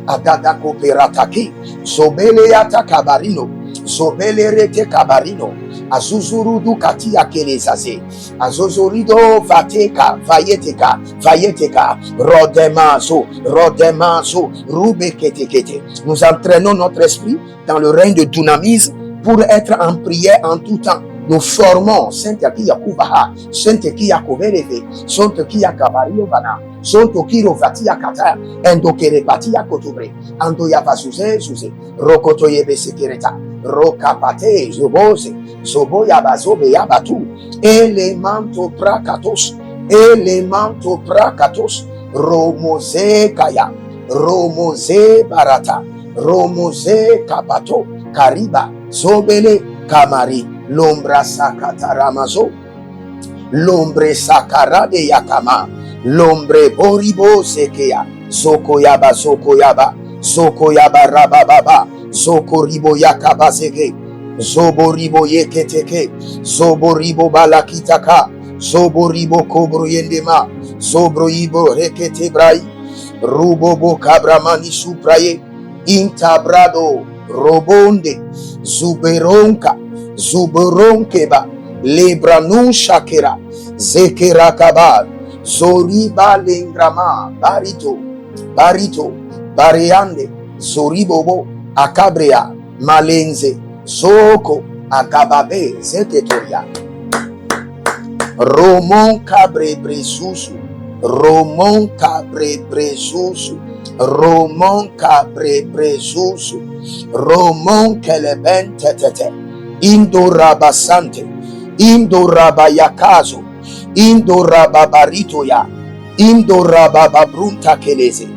Adada Koperataki, Zobele Yata Kabarino, Zobele Rete Kabarino, Azuzurudu katia kelezaze. Azozorido vateka, vayeteka, vayeteka. Rodemazo, rodemazo, rubeketekete. Nous entraînons notre esprit dans le règne de dynamisme pour être en prière en tout temps. Nous formons Saint-Aki Yakubaha, Saint-Aki Yakovereve, Saint-Aki Yakabario Bana, Saint-Aki Rovati Yakata, Endokerepati Yakotobre, Ando Yavazuze, Zuze, Rokoto Yebe Sekereta, Rokapate, Zobose, Zobo Yabazobe Yabatu, Elemanto Prakatos, Elemanto Prakatos, Romose Kaya, Romose Barata, Romose Kapato, Kariba, Zobele, Kamari, Lombra Sakata Ramazo, Lombre Sakara de Yakama, Lombre Boribo Sekea, Zokoyaba, Zokoyaba, Zokoyaba Rabababa, Zokoribo Yakaba Zege, Zoboribo Yeketeke, Zoboribo Balakitaka, Zoboribo Kobro Yendema, Zobroibo Rekete Brai, Rubobo Kabramani Supraye, Intabrado, Robonde, Zuberonka, Zuberonkeba, Lebranu Shakera, Zekera Kabal, Zoriba Lengrama, Barito, Barito, Bareande, Zoribobo, Akabrea, Malenze, Zoko, Akababe, Zeketoria, Romon Cabre Bresusu, Romon Cabre Bresusu, Romon Cabre Bresusu, Romon Keleben Tetete, Indorabasante, Indorabayakazo, Indorababaritoya, Indorababrunta Keleze,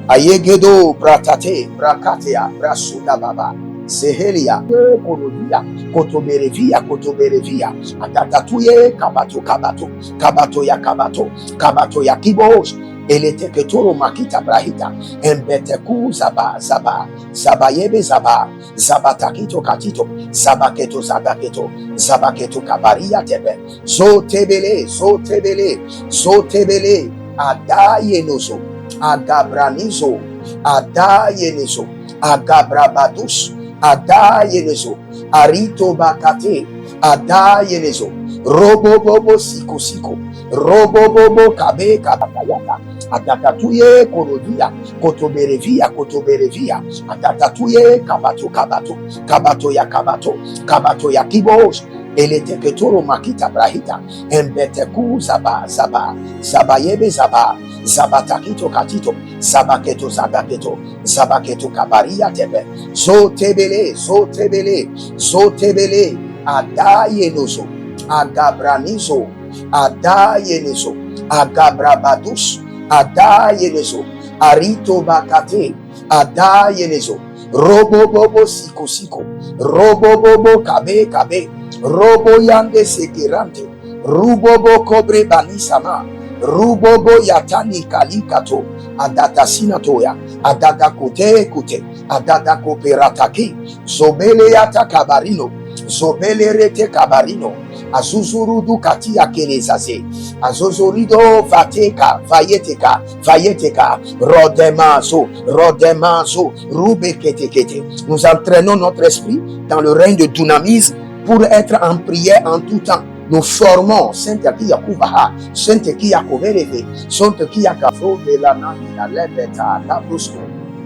Ayegedo Bratate, Brakatea, Brasuda Baba, Sehelia, Korodia, Kotoberevia, Kotoberevia, Atatatuye, Kabato, Kabato, Kabato ya Kabato, Kabato ya Kibos, Eleteketoro Makita Brahita, Embeteku Zaba, Zaba, Zabayebe Zaba, Zabatakito Katito, Zabaketo Zagaketo, Zabaketo Kabaria Tebe, Zotebele, Zotebele, Zotebele, Adayenozo, Agabranizo, Adayenizo, Agabrabadus, Adayenizo, Arito Bakate, Adayenizo, Robobobo Siko Siko, Robobobo Kabe Kabatayata, Atatatuye Korodia, Kotoberevia, Kotoberevia, Atatatuye Kabato Kabato, Kabato ya Kabato, Kabato ya Kibos, Eleteketoro Makita Brahita, Embeteku Zaba, Zaba, Zabayebe Zaba, Zabatakito Katito, Zabaketo Zagaketo, Zabaketo Kabaria Tebe, Zotebele, Zotebele, Zotebele, Adayenozo, Agabranizo, Adayenizo, Agabrabadus, Adayenizo, Arito Bakate, Adayenizo, Robobobo Siko Siko, Robobobo Kabe Kabe, Robo Yande Sekirante, Rubobo Kobre Banisama, Rubobo Yatani Kalikato, Adata Sinatoya, Adata Kute Kute, Adata Koperataki, Zobele Yata Kabarino, Zobele Rete Kabarino, Azuzurudu Katia Kelezaze, Azozorido Vateka, Vayeteka, Vayeteka, Rodemazo, Rodemazo, Rubeketekete. Nous entraînons notre esprit dans le règne de dynamisme pour être en prière en tout temps. Nous formons Saint-Aki Yakubaha, Saint-Aki Yakovereve, Saint-Aki Yakafro, Belanani, la Lebeta, la Brusco,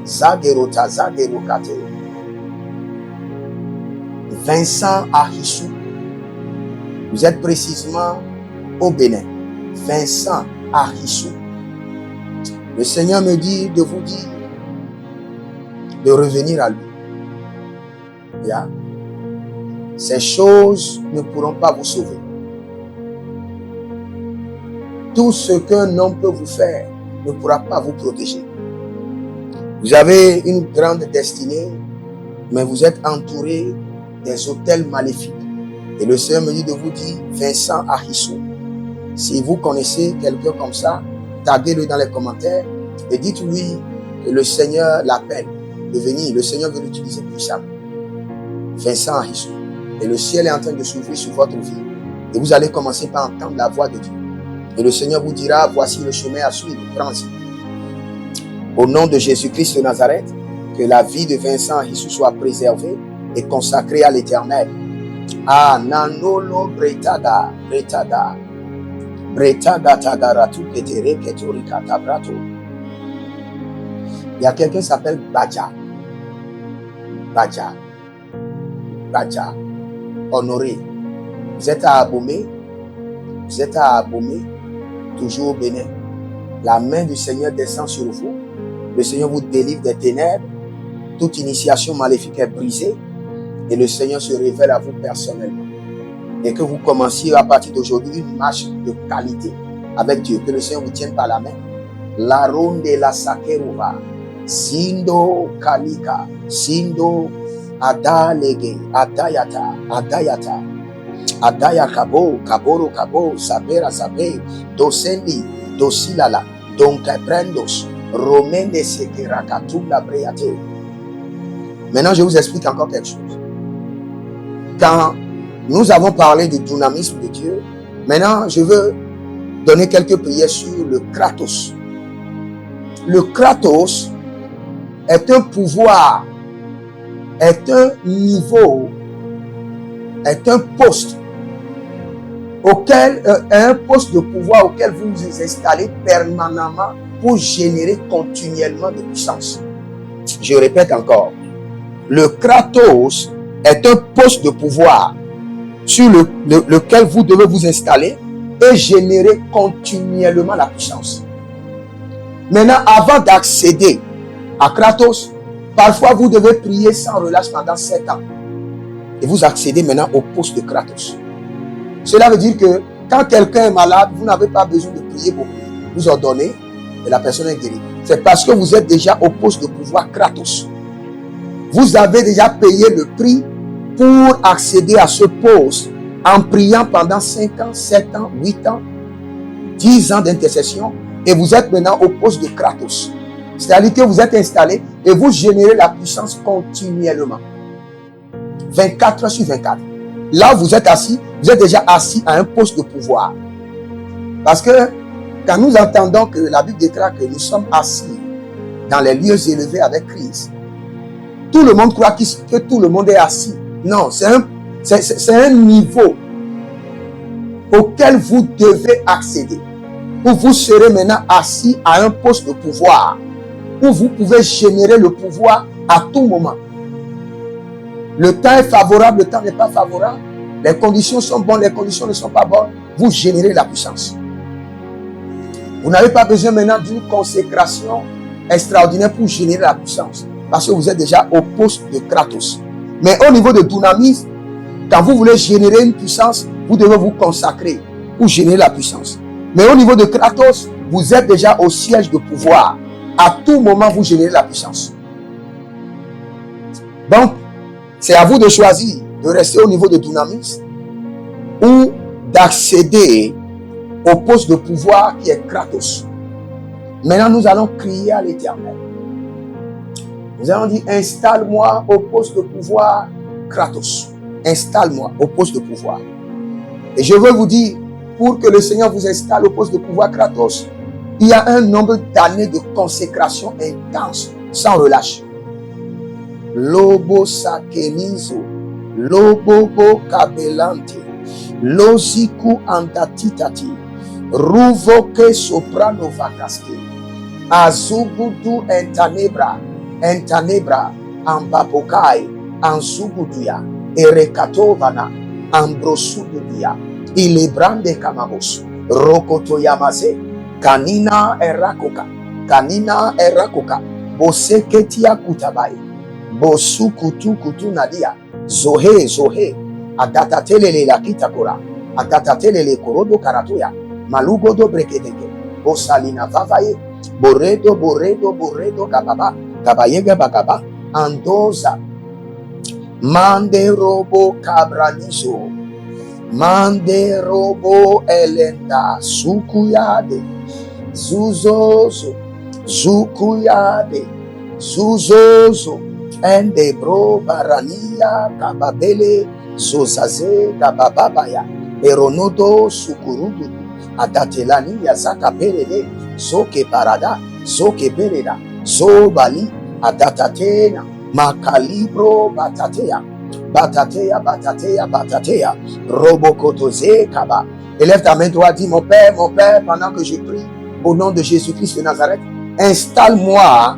Zagerota, Zagerokate. Vincent Ahissou. Vous êtes précisément au Bénin. Vincent Ahissou. Le Seigneur me dit de vous dire de revenir à lui. Yeah. Ces choses ne pourront pas vous sauver. Tout ce qu'un homme peut vous faire ne pourra pas vous protéger. Vous avez une grande destinée, mais vous êtes entouré des hôtels maléfiques. Et le Seigneur me dit de vous dire, Vincent Ahissou, si vous connaissez quelqu'un comme ça, taguez-le dans les commentaires et dites-lui que le Seigneur l'appelle de venir. Le Seigneur veut l'utiliser puissamment. Vincent Ahissou. Et le ciel est en train de s'ouvrir sur votre vie. Et vous allez commencer par entendre la voix de Dieu. Et le Seigneur vous dira, voici le chemin à suivre, prends-y. Au nom de Jésus-Christ de Nazareth, que la vie de Vincent Ahissou soit préservée et consacrée à l'Éternel. Ah, nanolo bretada, bretada, bretada tagaratu ketere ketori katabrato. Il y a quelqu'un qui s'appelle Badja. Badja. Badja. Honoré. Vous êtes à Abomey. Vous êtes à Abomey. Toujours au Bénin. La main du Seigneur descend sur vous. Le Seigneur vous délivre des ténèbres. Toute initiation maléfique est brisée. Et le Seigneur se révèle à vous personnellement. Et que vous commenciez à partir d'aujourd'hui une marche de qualité avec Dieu. Que le Seigneur vous tienne par la main. La ronde de la sakeruva. Sindo kalika. Sindo adalege. Adayata. Adayata. Adaya kabo. Kaboro kabo. Sabera sabe. Dosendi. Dosilala. Donke prendos. Romene sekerakatula breate. Maintenant, je vous explique encore quelque chose. Quand nous avons parlé du dynamisme de Dieu, maintenant, je veux donner quelques prières sur le Kratos. Le Kratos est un pouvoir, est un niveau, est un poste auquel, un poste de pouvoir auquel vous vous installez permanemment pour générer continuellement de puissance. Je répète encore. Le Kratos est un poste de pouvoir sur lequel vous devez vous installer et générer continuellement la puissance. Maintenant, avant d'accéder à Kratos, parfois vous devez prier sans relâche pendant 7 ans. Et vous accédez maintenant au poste de Kratos. Cela veut dire que quand quelqu'un est malade, vous n'avez pas besoin de prier beaucoup. Vous ordonnez et la personne est guérie. C'est parce que vous êtes déjà au poste de pouvoir Kratos. Vous avez déjà payé le prix pour accéder à ce poste en priant pendant 5 ans, 7 ans, 8 ans, 10 ans d'intercession et vous êtes maintenant au poste de Kratos. C'est-à-dire que vous êtes installé et vous générez la puissance continuellement. 24 heures sur 24. Là où vous êtes assis, vous êtes déjà assis à un poste de pouvoir. Parce que quand nous entendons que la Bible déclare que nous sommes assis dans les lieux élevés avec Christ, tout le monde croit que tout le monde est assis. Non, c'est un niveau auquel vous devez accéder. Où vous serez maintenant assis à un poste de pouvoir. Où vous pouvez générer le pouvoir à tout moment. Le temps est favorable, le temps n'est pas favorable. Les conditions sont bonnes, les conditions ne sont pas bonnes. Vous générez la puissance. Vous n'avez pas besoin maintenant d'une consécration extraordinaire pour générer la puissance. Parce que vous êtes déjà au poste de Kratos. Mais au niveau de Dunamis, quand vous voulez générer une puissance, vous devez vous consacrer pour générer la puissance. Mais au niveau de Kratos, vous êtes déjà au siège de pouvoir. À tout moment, vous générez la puissance. Donc, c'est à vous de choisir de rester au niveau de Dunamis ou d'accéder au poste de pouvoir qui est Kratos. Maintenant, nous allons crier à l'Éternel. Nous allons dire, installe-moi au poste de pouvoir Kratos. Installe-moi au poste de pouvoir. Et je veux vous dire, pour que le Seigneur vous installe au poste de pouvoir Kratos, il y a un nombre d'années de consécration intense, sans relâche. Lobo sakenizo, lobo bo kabelante, loziku antatitati, ruvoke soprano vakaske, azugudu entanebra, ambapokai, anzuguduya, erekatovana, ambrosuduya, ilebrande kamabos, rokoto yamase, kanina erakoka, boseketia kutabai, bosukutu kutu nadia, zohe, adatatelele la kitakora, adatatelele korodo karatuya, malugodo brekedeke, bosalina vavaye, boredo kababa, kabayega bagaba, andoza, mande robo cabranizo, mande robo elenda, sukuyade, zuzozo, zukuyade, zuzozo, ende bro barania, kababele, zozaze, kabababaya, eronodo, sukurudu, adatelani, yazaka perede, zoke parada, zoke bereda, zobali, adatatena, makalibro batatea, Batatea, batatea, batatea. Robokotoze kaba. Élève ta main droite, dis mon Père, pendant que je prie au nom de Jésus-Christ de Nazareth, installe-moi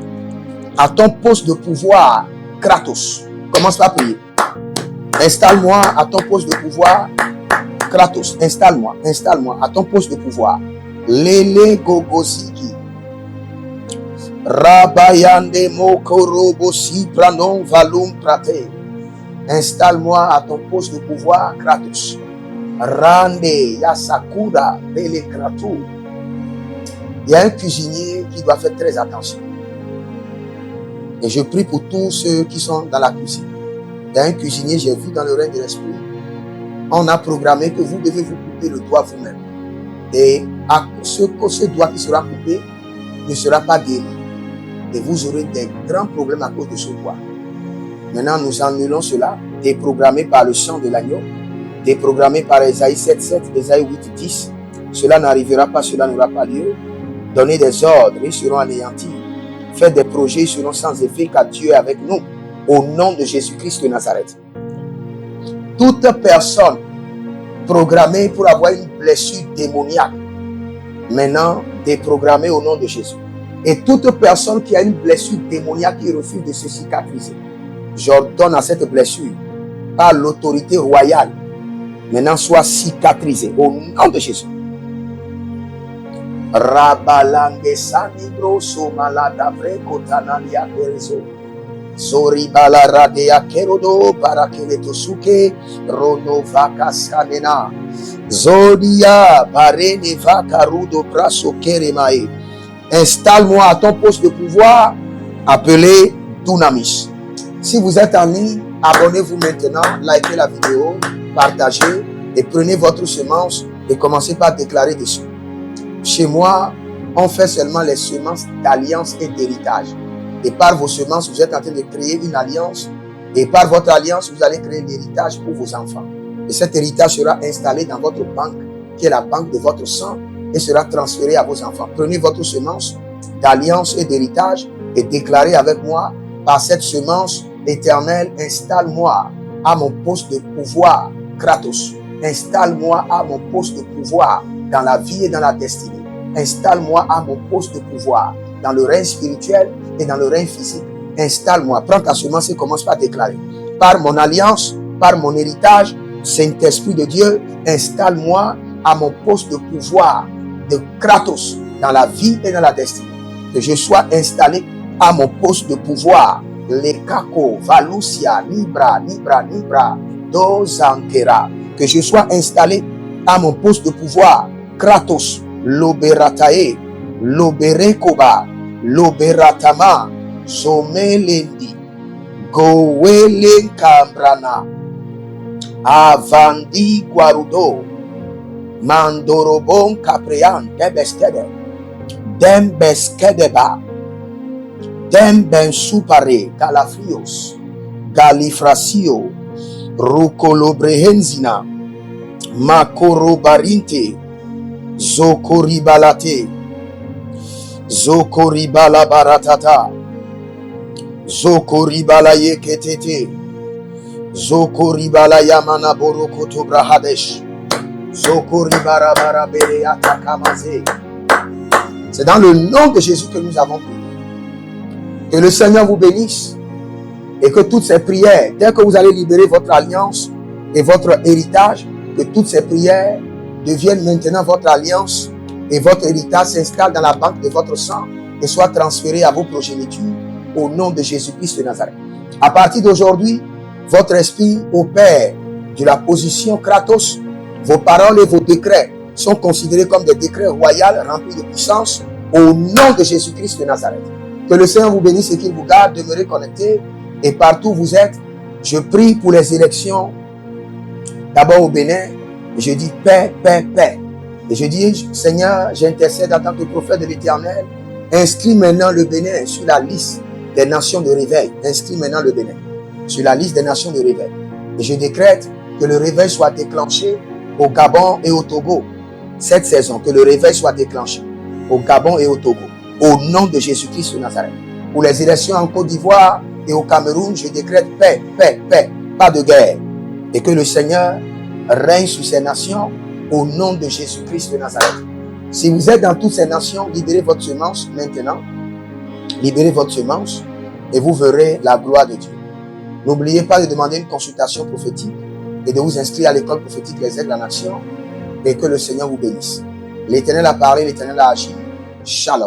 à ton poste de pouvoir, Kratos. Commence par prier. Installe-moi à ton poste de pouvoir, Kratos. Installe-moi à ton poste de pouvoir. Lele gogosiki. Rabayande mokorobosi pranon valum prate. Installe-moi à ton poste de pouvoir, Kratos. Rande yasakura bele kratou. Il y a un cuisinier qui doit faire très attention. Et je prie pour tous ceux qui sont dans la cuisine. Il y a un cuisinier, j'ai vu dans le règne de l'esprit, on a programmé que vous devez vous couper le doigt vous-même. Et ce doigt qui sera coupé ne sera pas guéri. Et vous aurez des grands problèmes à cause de ce doigt. Maintenant, nous annulons cela, déprogrammé par le sang de l'agneau, déprogrammé par Ésaïe 7:7, Ésaïe 8:10. Cela n'arrivera pas, cela n'aura pas lieu. Donnez des ordres, ils seront anéantis. Faites des projets, ils seront sans effet, car Dieu est avec nous. Au nom de Jésus-Christ de Nazareth. Toute personne programmée pour avoir une blessure démoniaque, maintenant déprogrammée au nom de Jésus. Et toute personne qui a une blessure démoniaque qui refuse de se cicatriser, j'ordonne à cette blessure, par l'autorité royale, maintenant soit cicatrisée au nom de Jésus. Rabalange sanibro somalada vrekotanalia perezo. Zori balaradea kerodo parakeleto-suke rono vakasanena. Zodia parene vakarudo braso keremae. Installe-moi à ton poste de pouvoir appelé Dunamis. Si vous êtes en ligne, abonnez-vous maintenant, likez la vidéo, partagez et prenez votre semence et commencez par déclarer dessus. Chez moi, on fait seulement les semences d'alliance et d'héritage. Et par vos semences, vous êtes en train de créer une alliance. Et par votre alliance, vous allez créer l'héritage pour vos enfants. Et cet héritage sera installé dans votre banque, qui est la banque de votre sang, et sera transféré à vos enfants. Prenez votre semence d'alliance et d'héritage et déclarez avec moi, par cette semence éternelle, installe-moi à mon poste de pouvoir, Kratos. Installe-moi à mon poste de pouvoir dans la vie et dans la destinée. Installe-moi à mon poste de pouvoir dans le règne spirituel et dans le règne physique. Installe-moi. Prends ta semence et commence par déclarer. Par mon alliance, par mon héritage, Saint-Esprit de Dieu, installe-moi à mon poste de pouvoir de Kratos dans la vie et dans la destinée. Que je sois installé à mon poste de pouvoir. Lekako, Valusia, Nibra, Dozankera. Que je sois installé à mon poste de pouvoir. Kratos, Loberatae, Loberekoba, Loberatama, Somelendi, Gowelen Kambrana, Avandi Guarudo, Mandorobon Caprian, Dembeskedeba, Demben Supare, Calafrios, Galifrasio, Rucolobrehenzina, Makorobarinte, Zokoribalate, Zokoribala baratata, Zokoribala yeketete, Zokoribala yamana borokoto brahadesh, Zokoribara barabere atakamaze. C'est dans le nom de Jésus que nous avons prié. Que le Seigneur vous bénisse et que toutes ces prières, dès que vous allez libérer votre alliance et votre héritage, que toutes ces prières deviennent maintenant votre alliance et votre héritage s'installe dans la banque de votre sang et soit transféré à vos progénitures au nom de Jésus-Christ de Nazareth. À partir d'aujourd'hui, votre esprit opère de la position Kratos. Vos paroles et vos décrets sont considérés comme des décrets royaux remplis de puissance au nom de Jésus-Christ de Nazareth. Que le Seigneur vous bénisse et qu'il vous garde. Demeurez connectés et partout où vous êtes. Je prie pour les élections. D'abord au Bénin, je dis paix, paix, paix. Et je dis, Seigneur, j'intercède en tant que prophète de l'Éternel. Inscris maintenant le Bénin sur la liste des nations de réveil. Inscris maintenant le Bénin sur la liste des nations de réveil. Et je décrète que le réveil soit déclenché au Gabon et au Togo. Cette saison, que le réveil soit déclenché au Gabon et au Togo. Au nom de Jésus-Christ de Nazareth. Pour les élections en Côte d'Ivoire et au Cameroun, je décrète paix, paix, paix. pas de guerre. Et que le Seigneur règne sur ces nations au nom de Jésus-Christ de Nazareth. Si vous êtes dans toutes ces nations, libérez votre semence maintenant. Libérez votre semence et vous verrez la gloire de Dieu. N'oubliez pas de demander une consultation prophétique et de vous inscrire à l'école prophétique Les Aigles en Action et que le Seigneur vous bénisse. L'Éternel a parlé, l'Éternel a agi. Shalom.